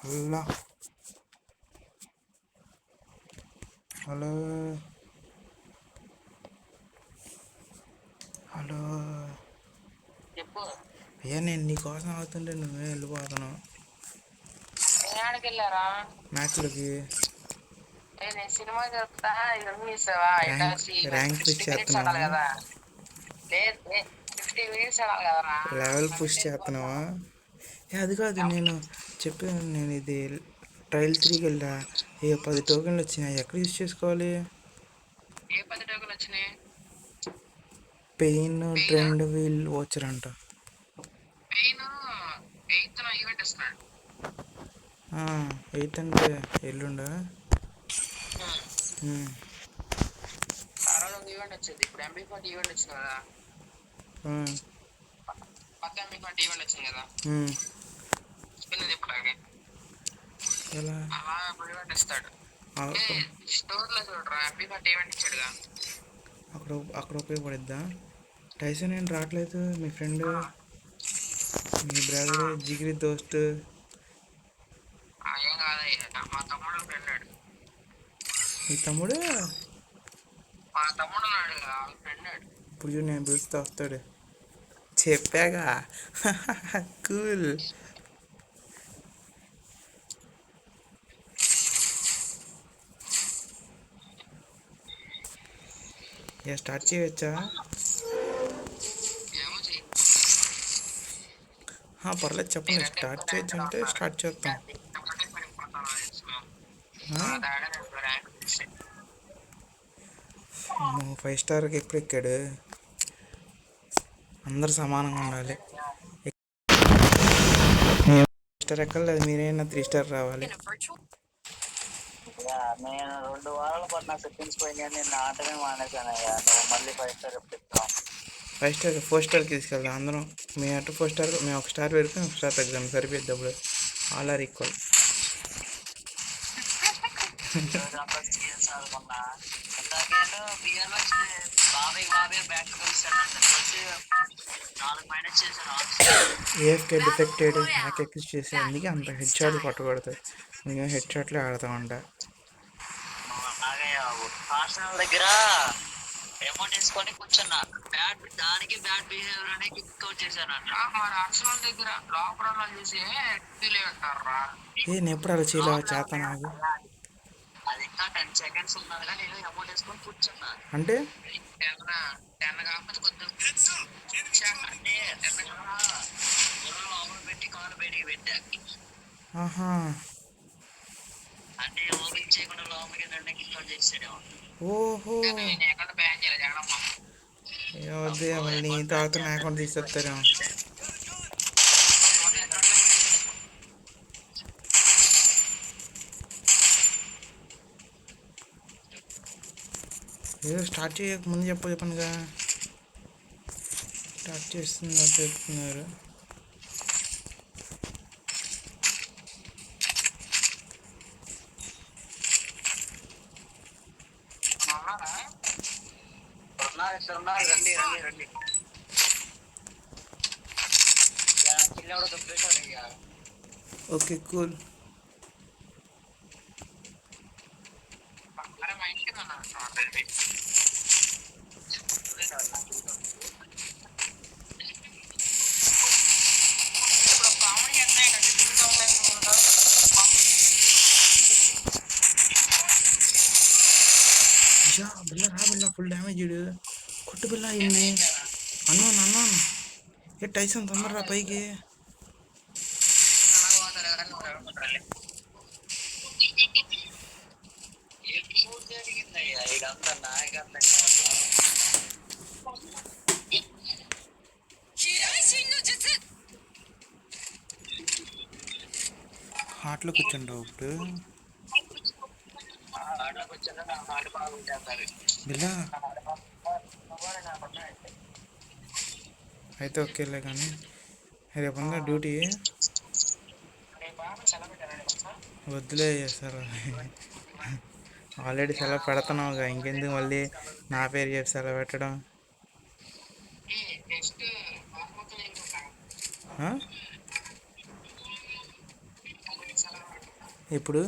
అల్లా hello hello చెప్పు. అయ్యా నేను నీకోసం అవుతుంటే నువ్వే వెళ్ళిపోతున్నావు ఎక్కడికి వెళ్ళారా మ్యాచ్లకి. నేను సినిమా చెప్తా ఇవన్నీ ఇస్తావా ర్యాంక్ పుష్ 50 మినిట్స్ చేస్తున్నావా? ఆడాలి కదా. లేదు 50 మినిట్స్ ఆడాలి కదరా. లెవెల్ పుష్ చేస్తున్నావా? అది కాదు నేను చెప్పాను, నేను ఇది ట్రయల్ 3కి వెళ్ళా. 10 టోకెన్లు వచ్చినాయి, ఎక్కడ యూజ్ చేసుకోవాలి? ఏ 10 టోకెన్లు వచ్చినాయి? పెయిన్ ట్రెండ్ వీల్ వాచర్ అంట. పెయిన్ 8th ఈవెంట్ ఇస్తున్నాడు. 8 అంటే ఎల్లుండా? ఆ రోజు ఒక ఈవెంట్ వచ్చింది. ఇప్పుడు MB40 ఈవెంట్ వచ్చింది కదా. పక్క MB40 ఈవెంట్ వచ్చింది కదా. స్పిన్ తిప్పడానికి ఎలా అలా ఈవెంట్ ఇస్తాడు. స్టోర్ లో చూడరా MB40 ఈవెంట్ ఇచ్చాడుగా. అక్కడ ఉపయోగపడిద్దా? టైసన్ ఏం రావట్లేదు, మీ ఫ్రెండ్ మీ బ్రదర్ జిగిరి దోస్త్. ఏం కాదయ్యా, మా తమ్ముడు ఫ్రెండ్. మీ తమ్ముడు? మా తమ్ముడు నాడు ఫ్రెండ్. ఇప్పుడు నేను పిలుస్తా వస్తాడు, చెప్పాగా. కూల్. స్టార్ట్ చేయవచ్చా? పర్లేదు చెప్పండి, స్టార్ట్ చేయొచ్చు అంటే స్టార్ట్ చేస్తాం. 5 స్టార్కి ఎప్పుడు ఎక్కాడు? అందరు సమానంగా ఉండాలి. స్టార్ ఎక్కలేదు, మీరైనా 3 స్టార్ రావాలి. నేను 2 వారాల పాటు నా సెట్టింగ్స్ పోయినా, నేను ఆటనే మానేశాను. నువ్వు మళ్ళీ 5 స్టార్ ఎప్పుడు ఇస్తావు? 5 స్టార్ 4 స్టార్కి తీసుకెళ్తాం అందరం. మేము అటు 4 స్టార్, మేము 1 స్టార్ పెడితే 1 స్టార్ తగ్గుతాం, సరిపోద్ది. అప్పుడు all are equal. AFK defected, hack ఎక్స్ చేసి అందుకే అంత హెడ్ షాట్లు కొట్టకూడదు. మేము హెడ్ షాట్లే ఆడతామంట. దగ్గర అమౌంట్ వేసుకొని కూర్చున్నా. దానికి బ్యాడ్ బిహేవియర్ అని కిక్ అవుట్ చేశాను. మరి అర్సనల్ దగ్గర లోపల చూసి ఫీల్ అంటారా? నేను ఎప్పుడు అలా చేయలే, చేత నాకు. అది ఇంకా 10 సెకండ్స్ ఉన్నది, నేను అమౌంట్ వేసుకొని కూర్చున్నా. అంటే 10 కాకపోతే కొంచెం అంటే 10 లోపల పెట్టి కాలు బయటికి పెట్టా. అంటే ఓపెన్ చేయకుండా లోపలికి కిక్ అవుట్ చేసాడేమో. ఓహో, బ్యాన్ చేయలేదు. వద్దే మళ్ళీ తర్వాత నా అకౌంట్ తీసుకొస్తారేమో. ఏదో స్టార్ట్ చేయక ముందు చెప్పనుగా. స్టార్ట్ చేస్తుంది చెప్తున్నారు. రండి. Okay cool. బిల్ల రా, బిల్ల ఫుల్ డ్యామేజ్ ఇడు. కొట్టు బిల్ల అయింది. అన్నాను ఏ టైసన్ తొందరరా పైకి. హాట్లో కూర్చుంటావు ఇప్పుడు బిల్లా. అయితే ఓకేలే, కానీ రేపు ఉందా డ్యూటీ? వద్దులే సార్, ఆల్రెడీ సెలవు పెడుతున్నావుగా, ఇంకెందుకు మళ్ళీ నా పేరు చెప్పి సెలవు పెట్టడం? ఇప్పుడు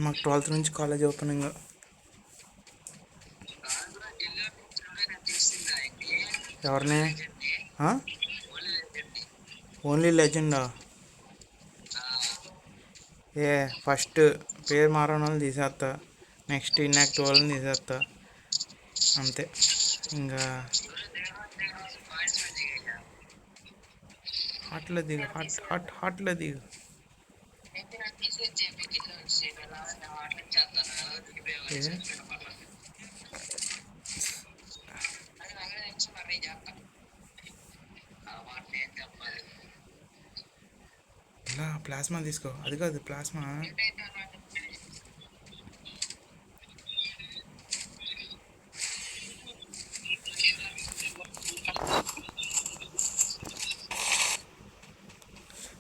మాకు 12th నుంచి కాలేజ్ ఓపెనింగ్. ఎవరిని? ఓన్లీ లెజెండా? ఫస్ట్ పేరు మారని వాళ్ళని తీసేస్తా, నెక్స్ట్ ఇన్యాక్టివ్ వాళ్ళని తీసేస్తా, అంతే. ఇంకా హాట్లో దిగు, హాట్లో దిగు. ఇలా ప్లాస్మా తీసుకో. అది కాదు ప్లాస్మా.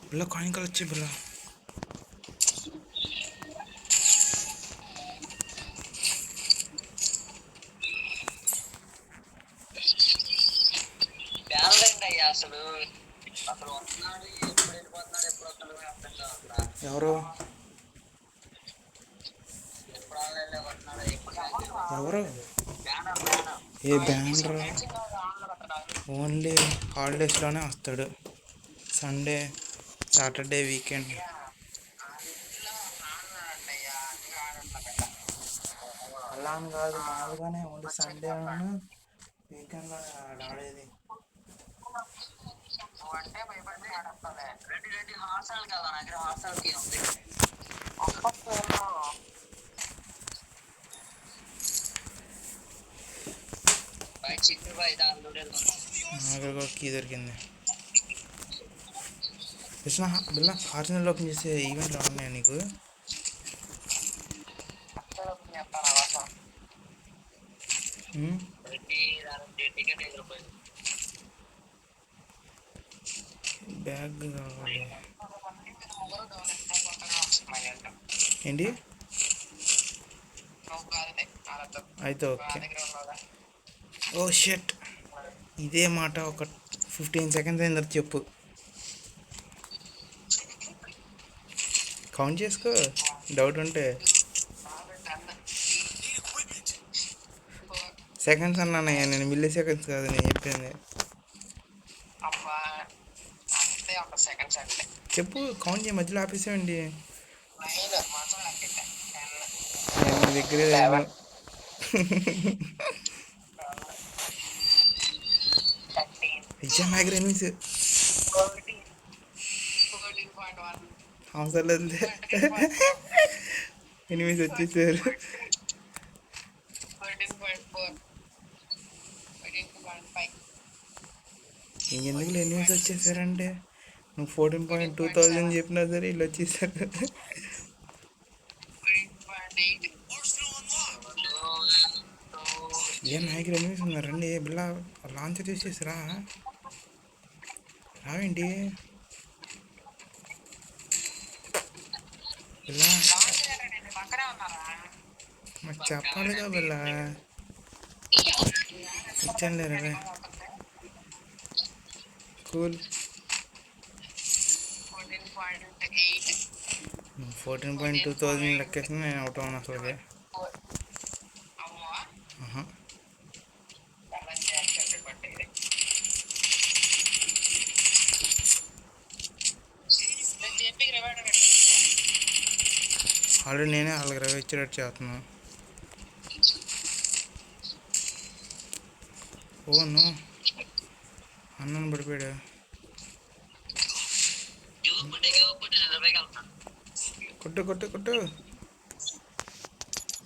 బిల్ల కాయిన్ కాల్ వచ్చి బిల్ల. ఎవరు ఎవరు? ఏ బ్యానర్? ఓన్లీ హాలిడేస్లోనే వస్తాడు, సండే, సాటర్డే, వీకెండ్. అలా అని కాదు, మామూలుగానే ఓన్లీ సండే వీకెండ్లో ఆడేది. కీ దొరికింది. కృష్ణ బిల్ల ఆర్జినల్ ఓపెన్ చేసే ఈవెంట్లు ఉన్నాయా నీకు? బ్యాగ్ కావాలి. ఏంటి? అయితే ఓకే. ఓ షట్, ఇదే మాట ఒక 15 seconds అయిన తర్వాత చెప్పు. కౌంట్ చేసుకో డౌట్ ఉంటే. సెకండ్స్ అన్నానయ్యా నేను, మిల్లీ సెకండ్స్ కాదు నేను చెప్పింది. చెప్పు, కౌంట్ చేయ, మధ్యలో ఆపేసేయండి. నేను మీ దగ్గరే లేను. ఎగ్జామ్ దగ్గర ఎనిమిస్ అవసరం లేదు, ఎనిమిస్ వచ్చేసారు. ఇంకెందుకు ఎనిమిస్ వచ్చేసారంటే, నువ్వు 14.2000 చెప్పినా సరే వీళ్ళు వచ్చేసారు. ఏం నాయకులు ఎనిమిస్ ఉన్నారండి? బిల్లా లాంచ్ తీసేసిరా, రావేంటి బిల్లా? మాకు చెప్పాలిగా బిల్లా, ఇచ్చాను లేరా. కూల్. 14.2000 లెక్కేసిన నేను అవుట్ అవును అసలుకే. ఆల్రెడీ నేనే వాళ్ళకి రవి ఇచ్చేటట్టు చేస్తున్నాను. ఓ నో, అన్నను పడిపోయాడు. కొట్టు కొట్టు కొట్టు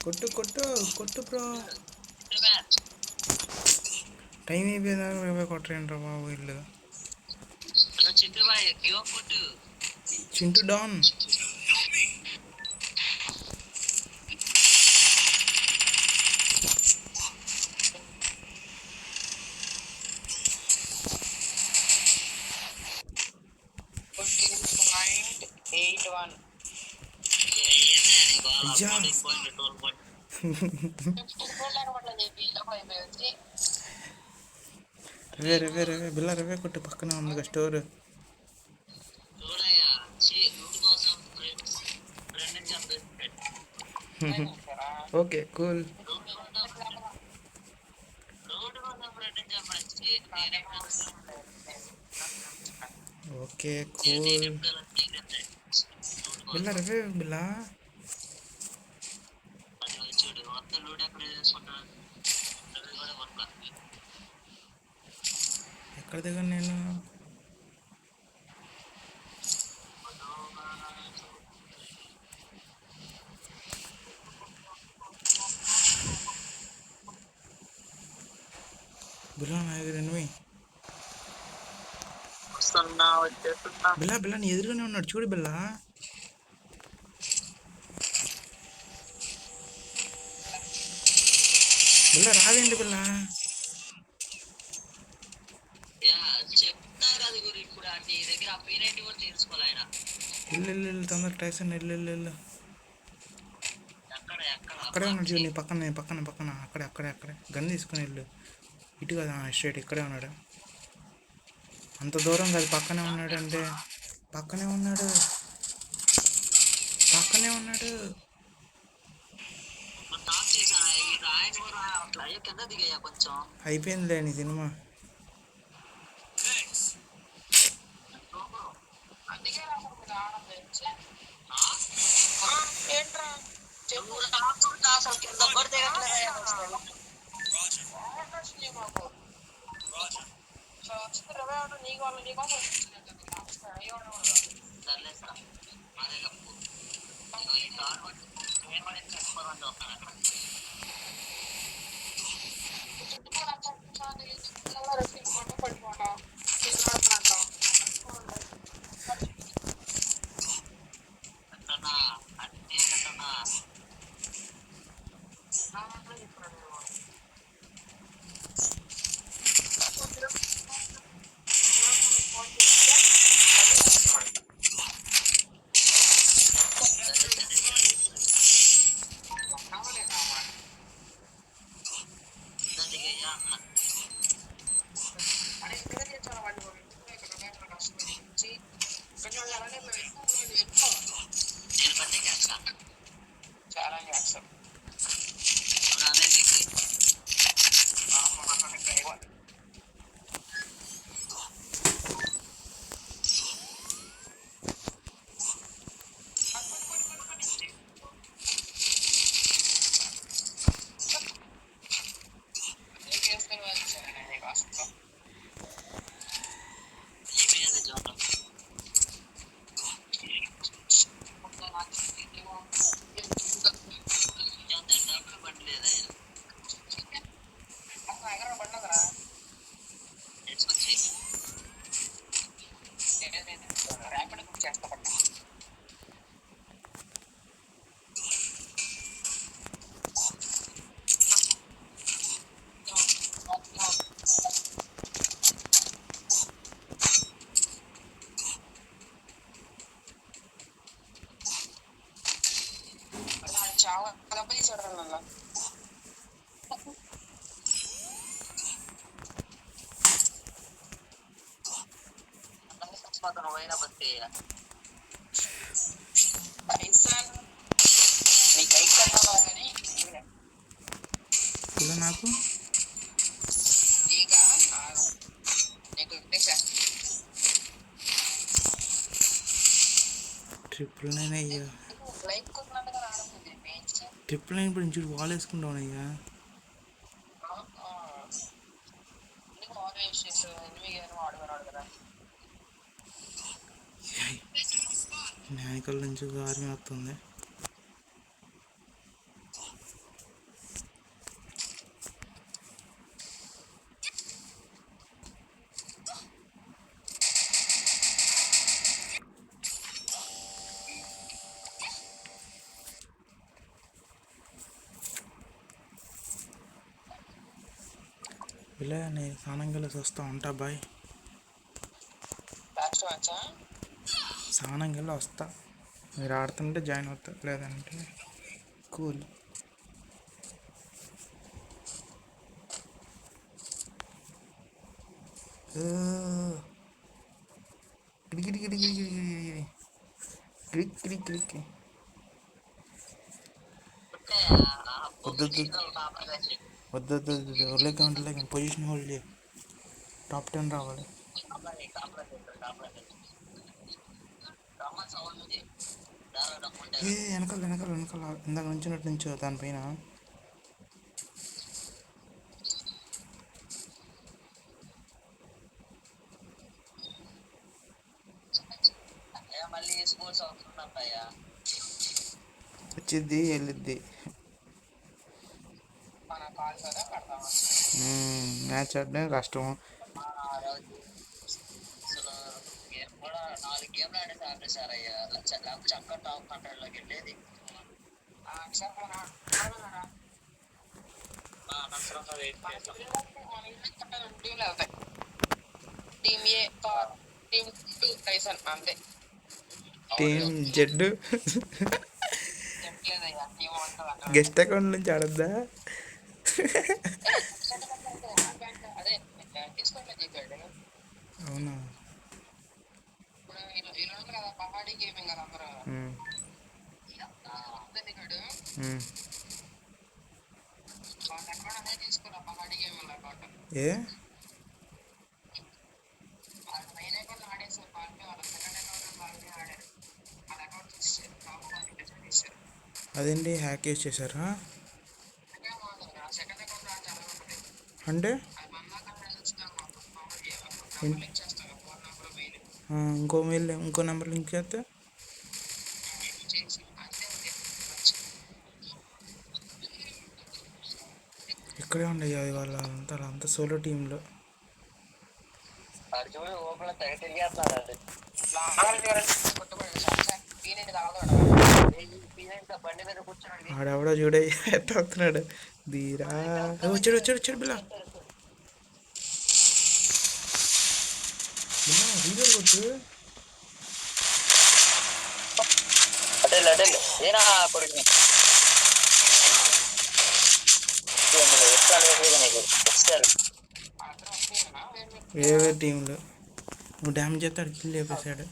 కొట్టు కొట్టు కొట్టు బ్రో. టైం అయిపోయిందా? 20 కొట్టరేంట్రా బాబు వీళ్ళు. చింటూ డాన్. రవే బిల్ల రవే కొట్టు పక్కనే ఉంది స్టోర్. చూడయ్యా లూట్ కోసం ఫ్రెండ్ చంపేసి ఓకే కూల్. రోడ్డు కోసం ఫ్రెండ్ చంపేసి నేనే ఓకే కూల్. బిల్ల రవే బిల్ల చూడు మొత్తం లూట్ ఎక్కడ చేసుకుంటాను. ఎక్కడ దిగాను నేను? బిల్లా నా దగ్గర ఎనిమి. బిల్లా బిల్లా నీ ఎదురుగానే ఉన్నాడు చూడు బిల్లా. బిల్లా రావేంటి బిల్లా? చెప్తా కదా గురు ఇప్పుడు నీ దగ్గర ఆ పీనైట్ కూడా తీసుకోవాలి ఆయన. ఇల్లు తొందర టైసన్ ఇల్లు. అక్కడే ఉన్నాడు చూడు నీ పక్కన అక్కడే గన్ తీసుకుని వెళ్ళు. ఇటు కదా స్ట్రైట్ ఇక్కడే ఉన్నాడు. అంత దూరం కాదు పక్కనే ఉన్నాడు అంటే పక్కనే ఉన్నాడు. అయిపోయిందిలే నీ సినిమా. ఇలా నాకు ట్రిపుల్ 9 అయ్యా. ట్రిపుల్ 9 ఇప్పుడు చూడు వాల్ వేసుకుంటావు అయ్యా. నాయకుల నుంచి ఆర్మీ వస్తుంది. ఇలా నేను స్నానం కలిసి వస్తా ఉంటా బాయ్. స్నానం కలిసి వస్తా. మీరు ఆడుతుంటే జాయిన్ అవుతా లేదంటే కూల్. గిడి గిడి గిడి గిడి గిడి గిడి గిడి గిడి గిడి గిడి. వద్దు వద్దు వద్దు వద్దు వద్దు వదిలేక పొజిషన్ హోల్డ్ చేయి. టాప్ 10 రావాలి. ఏ వెనకాల వెనకాల వెనకాల ఇందాక నుంచినట్టు నుంచో దానిపైన. మళ్ళీ స్పోర్ట్స్ అవుతుందంటాయా వచ్చిద్ది వెళ్ళిద్ది. మన కాల్స్ అదే పెడతాం. మ్యాచ్ ఆడడం కష్టం. అసలు గేమ్ కూడా 4 గేమ్లు ఆడేసి ఆపేశారు అయ్యా. లేకపోతే చక్క టాప్ 100 లోకి వెళ్ళేది. టీమ్ ఏ టీమ్ 2 టైసన్ అంతే. టీం జెడ్ చెప్పలేదయ్యా టీమ్ ఉంటుంది గెస్ట్ అకౌంట్ నుంచి ఆడద్దా? అదే తీసుకోవట్లేదు చెప్పాడు. అవునా? ఇప్పుడు ఇలా కదా పహాడీ గేమింగ్ కదా అందరూ దిగాడు. వాళ్ళ అకౌంట్ అదే తీసుకున్నా పహాడీ గేమింగ్ అకౌంట్. ఏ వాళ్ళ మెయిన్ అకౌంట్ ఆడేసారు. వాళ్ళకి వాళ్ళ సెకండ్ అకౌంట్ వాళ్ళకి ఆడారు. వాళ్ళ అకౌంట్ తీసేసారు. టాప్ తీసేసారు. అదేంటి హ్యాక్ యూస్ చేశారా? సెకండ్ అకౌంట్ చాలా ఉంటుంది. అంటే అది లింక్ చేస్తాను. ఫోన్ నెంబర్ మెయిల్ ఇంకో నెంబర్ లింక్ చేస్తే చేసి అంతే ఉంది. ఇక్కడే ఉండేవి అది వాళ్ళంతా సోలో టీంలో. చూడు ఓపెన్ తెగ తిరిగేస్తున్నాడు. బండి మీద కూర్చున్నాడు. ఆడెవడో చూడే ఎట్ట వస్తున్నాడు ధీరా. వచ్చాడు వచ్చాడు వచ్చాడు బిల్ల వీడియో కొట్టు. అటెల్ ఏనా కొడుకుని వేరే టీంలో నువ్వు డ్యామేజ్ చేస్తే అడికి కిల్ లేపేశాడు.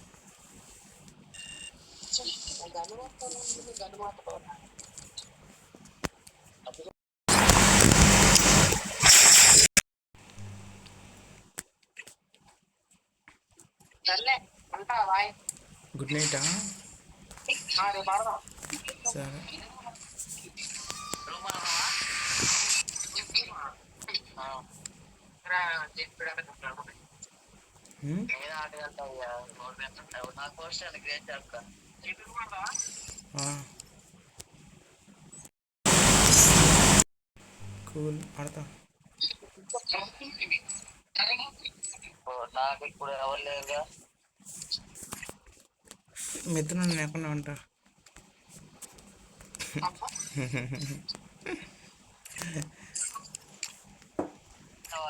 గుడ్ నైటా? సరే కూల్ ఆడతా. నాకు ఇప్పుడు ఎవరు లేరుగా. మిత్రులు నేను ఎక్కడ ఉంటా.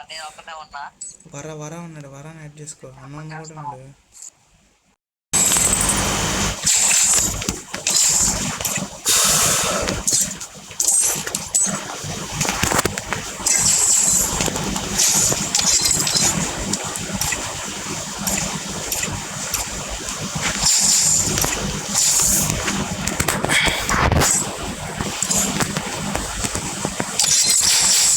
నేను ఒక్కనే ఉన్నా. వరా ఉన్నాడు. వరాని యాడ్ చేసుకో. అన్న కూడా ఉన్నాడు.